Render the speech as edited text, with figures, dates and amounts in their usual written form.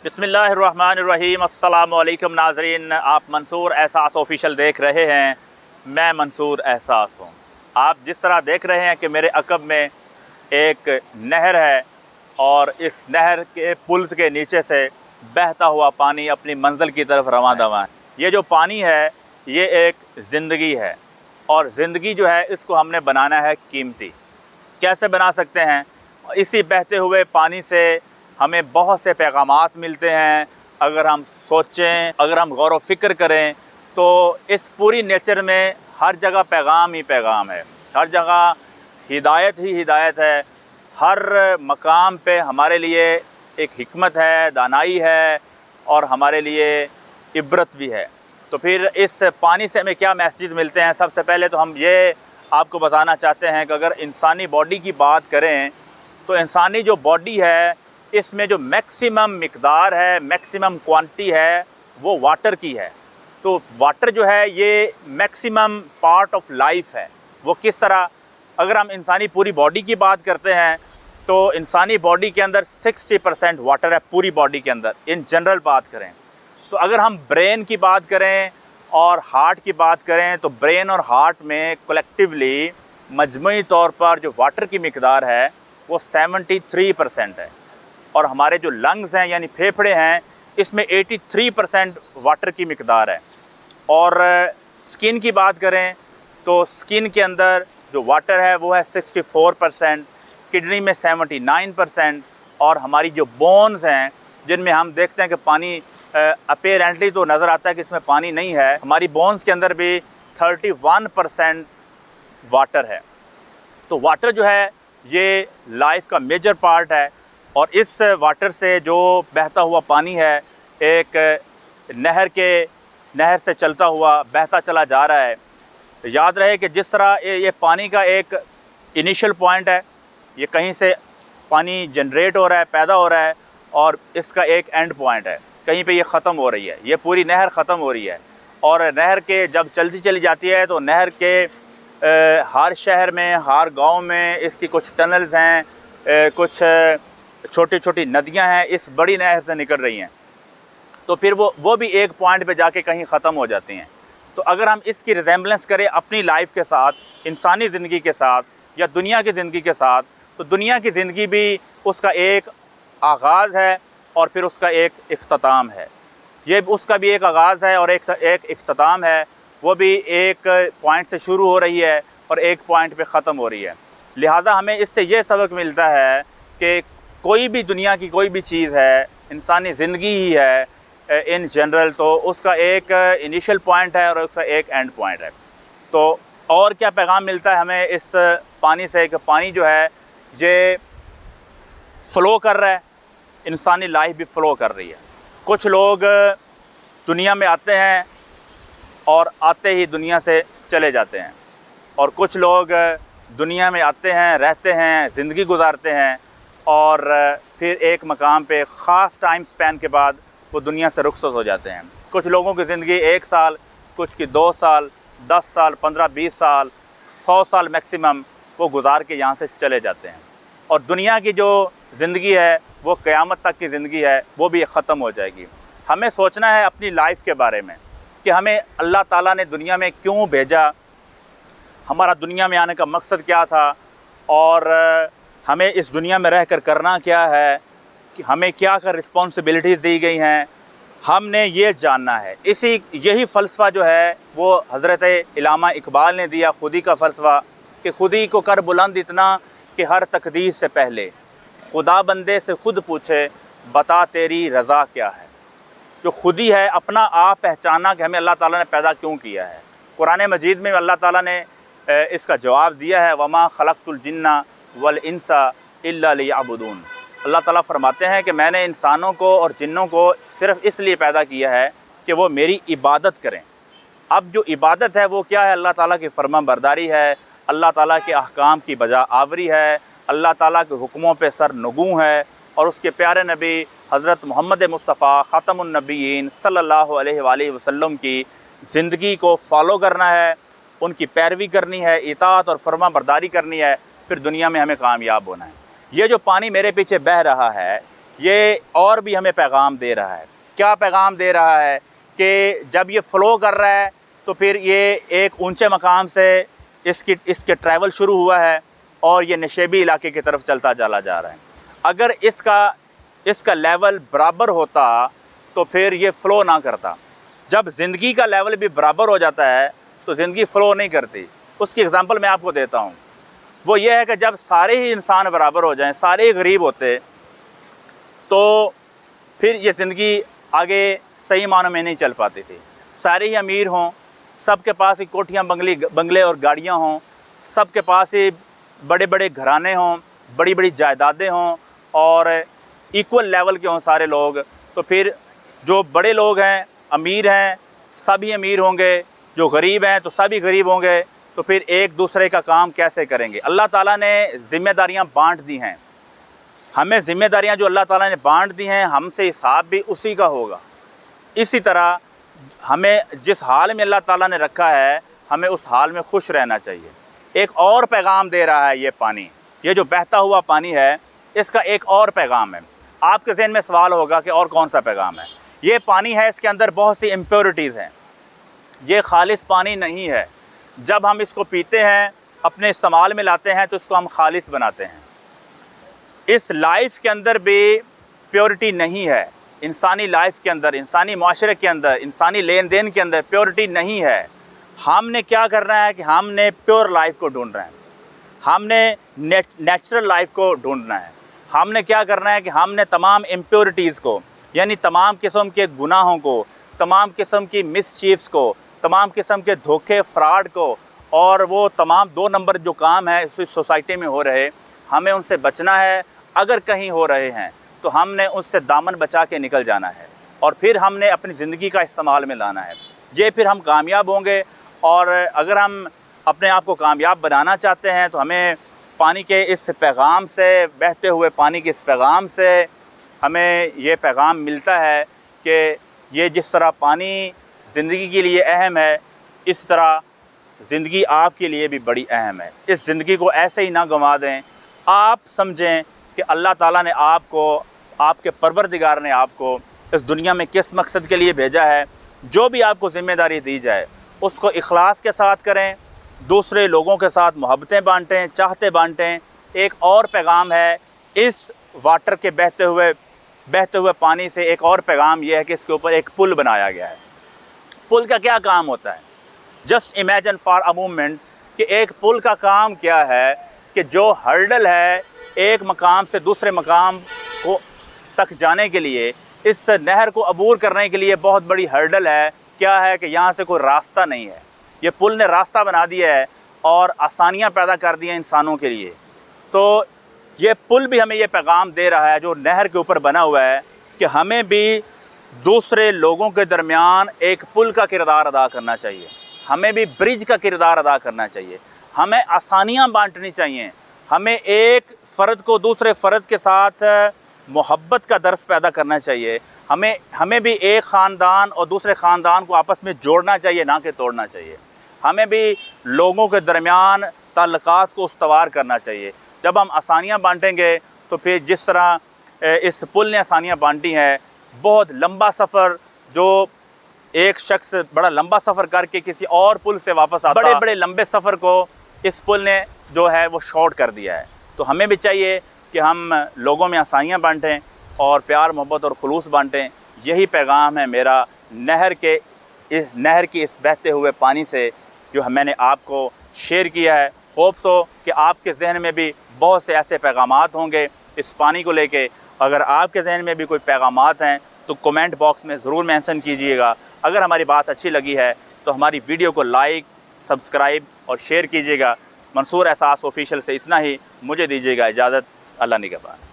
बिस्मिल्लाहिर्रहमानिर्रहीम। अस्सलाम वालेकुम नाज़रीन, आप मंसूर एहसास ऑफिशियल देख रहे हैं। मैं मंसूर एहसास हूँ। आप जिस तरह देख रहे हैं कि मेरे अक़ब में एक नहर है और इस नहर के पुल के नीचे से बहता हुआ पानी अपनी मंजिल की तरफ रवां दवां है। ये जो पानी है ये एक ज़िंदगी है और ज़िंदगी जो है इसको हमने बनाना है कीमती। कैसे बना सकते हैं? इसी बहते हुए पानी से हमें बहुत से पैगामात मिलते हैं। अगर हम सोचें, अगर हम गौर व फ़िक्र करें तो इस पूरी नेचर में हर जगह पैगाम ही पैगाम है, हर जगह हिदायत ही हिदायत है। हर मकाम पे हमारे लिए एक हिकमत है, दानाई है और हमारे लिए इबरत भी है। तो फिर इस पानी से हमें क्या मैसेज मिलते हैं? सबसे पहले तो हम ये आपको बताना चाहते हैं कि अगर इंसानी बॉडी की बात करें तो इंसानी जो बॉडी है इसमें जो मैक्सिमम मिक़दार है, मैक्सिमम क्वांटिटी है वो वाटर की है। तो वाटर जो है ये मैक्सिमम पार्ट ऑफ लाइफ है। वो किस तरह? अगर हम इंसानी पूरी बॉडी की बात करते हैं तो इंसानी बॉडी के अंदर 60% वाटर है पूरी बॉडी के अंदर, इन जनरल बात करें तो। अगर हम ब्रेन की बात करें और हार्ट की बात करें तो ब्रेन और हार्ट में कलेक्टिवली मजमूई तौर पर जो वाटर की मिक़दार है वो 73% है। और हमारे जो लंग्स हैं यानी फेफड़े हैं इसमें 83% वाटर की मिक़दार है। और स्किन की बात करें तो स्किन के अंदर जो वाटर है वो है 64%, किडनी में 79% और हमारी जो बोन्स हैं जिनमें हम देखते हैं कि पानी अपेरेंटली तो नज़र आता है कि इसमें पानी नहीं है, हमारी बोन्स के अंदर भी 31% वाटर है। तो वाटर जो है ये लाइफ का मेजर पार्ट है और इस वाटर से जो बहता हुआ पानी है एक नहर से चलता हुआ बहता चला जा रहा है। याद रहे कि जिस तरह ये पानी का एक इनिशियल पॉइंट है, ये कहीं से पानी जनरेट हो रहा है, पैदा हो रहा है और इसका एक एंड पॉइंट है, कहीं पे ये ख़त्म हो रही है। ये पूरी नहर ख़त्म हो रही है और नहर के जब चलती चली जाती है तो नहर के हर शहर में, हर गांव में इसकी कुछ टनल्स हैं, कुछ छोटी छोटी नदियां हैं इस बड़ी नहर से निकल रही हैं। तो फिर वो भी एक पॉइंट पे जाके कहीं ख़त्म हो जाती हैं। तो अगर हम इसकी रिजेम्बलेंस करें अपनी लाइफ के साथ, इंसानी ज़िंदगी के साथ या दुनिया की ज़िंदगी के साथ, तो दुनिया की ज़िंदगी भी उसका एक आगाज़ है और फिर उसका एक इख्तिताम है। ये उसका भी एक आगाज़ है और एक इख्तिताम है। वो भी एक पॉइंट से शुरू हो रही है और एक पॉइंट पे ख़त्म हो रही है। लिहाजा हमें इससे ये सबक मिलता है कि कोई भी दुनिया की कोई भी चीज़ है, इंसानी ज़िंदगी ही है इन जनरल, तो उसका एक इनिशियल पॉइंट है और उसका एक एंड पॉइंट है। तो और क्या पैगाम मिलता है हमें इस पानी से? कि पानी जो है ये फ़्लो कर रहा है, इंसानी लाइफ भी फ़्लो कर रही है। कुछ लोग दुनिया में आते हैं और आते ही दुनिया से चले जाते हैं और कुछ लोग दुनिया में आते हैं, रहते हैं, ज़िंदगी गुजारते हैं और फिर एक मकाम पे ख़ास टाइम स्पैन के बाद वो दुनिया से रुखसत हो जाते हैं। कुछ लोगों की ज़िंदगी 1 साल, कुछ की 2 साल, 10 साल, 15-20 साल, 100 साल मैक्सिमम वो गुजार के यहाँ से चले जाते हैं। और दुनिया की जो ज़िंदगी है वो क़यामत तक की ज़िंदगी है, वो भी ख़त्म हो जाएगी। हमें सोचना है अपनी लाइफ के बारे में कि हमें अल्लाह ताला ने दुनिया में क्यों भेजा, हमारा दुनिया में आने का मकसद क्या था और हमें इस दुनिया में रहकर करना क्या है, कि हमें क्या कर रिस्पॉन्सिबिलिटीज़ दी गई हैं, हमने ये जानना है। यही फ़लसफ़ा जो है वो हज़रत इल्लामा इकबाल ने दिया, खुदी का फ़लसफ़ा, कि खुदी को कर बुलंद इतना कि हर तकदीर से पहले खुदा बंदे से खुद पूछे बता तेरी रज़ा क्या है। जो खुदी है अपना आप पहचाना कि हमें अल्लाह ताला ने पैदा क्यों किया है। कुरान मजीद में अल्लाह ताला ने इसका जवाब दिया है, वमा खलक़तुल जिन्ना वल इंसा इल्ला लियअबुदून। अल्लाह ताला फरमाते हैं कि मैंने इंसानों को और जिन्नों को सिर्फ़ इसलिए पैदा किया है कि वो मेरी इबादत करें। अब जो इबादत है वो क्या है? अल्लाह ताला की फरमाबरदारी है, अल्लाह ताला के अहकाम की बजा आवरी है, अल्लाह ताला के हुक्मों पे सर नगू है और उसके प्यारे नबी हज़रत मोहम्मद मुस्तफ़ा ख़ातमुन नबीयीन सल्लल्लाहु अलैहि वसल्लम की ज़िंदगी को फॉलो करना है, उनकी पैरवी करनी है, इताअत और फरमाबरदारी करनी है, फिर दुनिया में हमें कामयाब होना है। ये जो पानी मेरे पीछे बह रहा है ये और भी हमें पैगाम दे रहा है। क्या पैगाम दे रहा है कि जब ये फ़्लो कर रहा है तो फिर ये एक ऊंचे मकाम से इसके ट्रैवल शुरू हुआ है और ये नशेबी इलाके की तरफ चलता चला जा रहा है। अगर इसका लेवल बराबर होता तो फिर ये फ़्लो ना करता। जब ज़िंदगी का लेवल भी बराबर हो जाता है तो ज़िंदगी फ़्लो नहीं करती। उसकी एग्ज़ाम्पल मैं आपको देता हूँ। वो ये है कि जब सारे ही इंसान बराबर हो जाएं, सारे ही गरीब होते, तो फिर ये ज़िंदगी आगे सही मानों में नहीं चल पाती थी। सारे ही अमीर हों, सबके पास ही कोठियाँ बंगले और गाड़ियाँ हों, सबके पास ही बड़े बड़े घराने हों, बड़ी बड़ी जायदादें हों और इक्वल लेवल के हों सारे लोग, तो फिर जो बड़े लोग हैं, अमीर हैं, सभी अमीर होंगे, जो गरीब हैं तो सभी गरीब होंगे, तो फिर एक दूसरे का काम कैसे करेंगे। अल्लाह ताला ने ज़िम्मेदारियाँ बांट दी हैं। हमें ज़िम्मेदारियाँ जो अल्लाह ताला ने बांट दी हैं, हमसे हिसाब भी उसी का होगा। इसी तरह हमें जिस हाल में अल्लाह ताला ने रखा है, हमें उस हाल में खुश रहना चाहिए। एक और पैगाम दे रहा है ये पानी, ये जो बहता हुआ पानी है, इसका एक और पैगाम है। आपके ज़हन में सवाल होगा कि और कौन सा पैगाम है। ये पानी है, इसके अंदर बहुत सी इम्प्योरिटीज़ हैं, ये खालिस पानी नहीं है। जब हम इसको पीते हैं, अपने इस्तेमाल में लाते हैं, तो इसको हम खालिस बनाते हैं। इस लाइफ के अंदर भी प्योरिटी नहीं है। इंसानी लाइफ के अंदर, इंसानी माशरे के अंदर, इंसानी लेन देन के अंदर प्योरिटी नहीं है। हमने क्या करना है कि हमने प्योर लाइफ को ढूंढना है, हमने नेचुरल लाइफ को ढूंढना है। हमने क्या करना है कि हमने तमाम इम्प्योरिटीज़ को, यानी तमाम किस्म के गुनाहों को, तमाम किस्म की मिसचीफ्स को, तमाम किस्म के धोखे, फ्रॉड को और वो तमाम 2 नंबर जो काम है इस सोसाइटी में हो रहे, हमें उनसे बचना है। अगर कहीं हो रहे हैं तो हमने उससे दामन बचा के निकल जाना है और फिर हमने अपनी ज़िंदगी का इस्तेमाल में लाना है। ये फिर हम कामयाब होंगे। और अगर हम अपने आप को कामयाब बनाना चाहते हैं तो हमें पानी के इस पैगाम से, बहते हुए पानी के इस पैगाम से हमें ये पैगाम मिलता है कि ये जिस तरह पानी ज़िंदगी के लिए अहम है, इस तरह ज़िंदगी आपके लिए भी बड़ी अहम है। इस ज़िंदगी को ऐसे ही ना गंवा दें। आप समझें कि अल्लाह ताला ने आपको, आपके परवरदिगार ने आपको इस दुनिया में किस मकसद के लिए भेजा है। जो भी आपको ज़िम्मेदारी दी जाए उसको इखलास के साथ करें, दूसरे लोगों के साथ मोहब्बतें बांटें, चाहते बांटें। एक और पैगाम है इस वाटर के बहते हुए पानी से, एक और पैगाम यह है कि इसके ऊपर एक पुल बनाया गया है। पुल का क्या काम होता है? Just imagine for a moment कि एक पुल का काम क्या है कि जो हर्डल है एक मकाम से दूसरे मकाम को तक जाने के लिए, इस नहर को अबूर करने के लिए बहुत बड़ी हर्डल है। क्या है कि यहाँ से कोई रास्ता नहीं है। ये पुल ने रास्ता बना दिया है और आसानियाँ पैदा कर दी हैं इंसानों के लिए। तो ये पुल भी हमें ये पैगाम दे रहा है जो नहर के ऊपर बना हुआ है कि हमें भी दूसरे लोगों के दरमियान एक पुल का किरदार अदा करना चाहिए, हमें भी ब्रिज का किरदार अदा करना चाहिए, हमें आसानियाँ बांटनी चाहिए, हमें एक फ़र्द को दूसरे फ़र्द के साथ मोहब्बत का दर्स पैदा करना चाहिए, हमें भी एक ख़ानदान और दूसरे ख़ानदान को आपस में जोड़ना चाहिए, ना कि तोड़ना चाहिए। हमें भी लोगों के दरमियान ताल्लुकात को उस्तवार करना चाहिए। जब हम आसानियाँ बांटेंगे तो फिर जिस तरह इस पुल ने आसानियाँ बांटी हैं, बहुत लंबा सफ़र, जो एक शख्स बड़ा लंबा सफ़र करके किसी और पुल से वापस आता, बड़े बड़े लंबे सफ़र को इस पुल ने जो है वो शॉर्ट कर दिया है। तो हमें भी चाहिए कि हम लोगों में आसानियाँ बांटें और प्यार, मोहब्बत और खुलूस बांटें। यही पैगाम है मेरा नहर की इस बहते हुए पानी से जो मैंने आपको शेयर किया है। होप्स हो कि आपके जहन में भी बहुत से ऐसे पैगामात होंगे इस पानी को लेके। अगर आपके जहन में भी कोई पैगामात हैं तो कमेंट बॉक्स में ज़रूर मेंशन कीजिएगा। अगर हमारी बात अच्छी लगी है तो हमारी वीडियो को लाइक, सब्सक्राइब और शेयर कीजिएगा। मंसूर एहसास ऑफिशियल से इतना ही, मुझे दीजिएगा इजाज़त। अल्लाह निगहबान।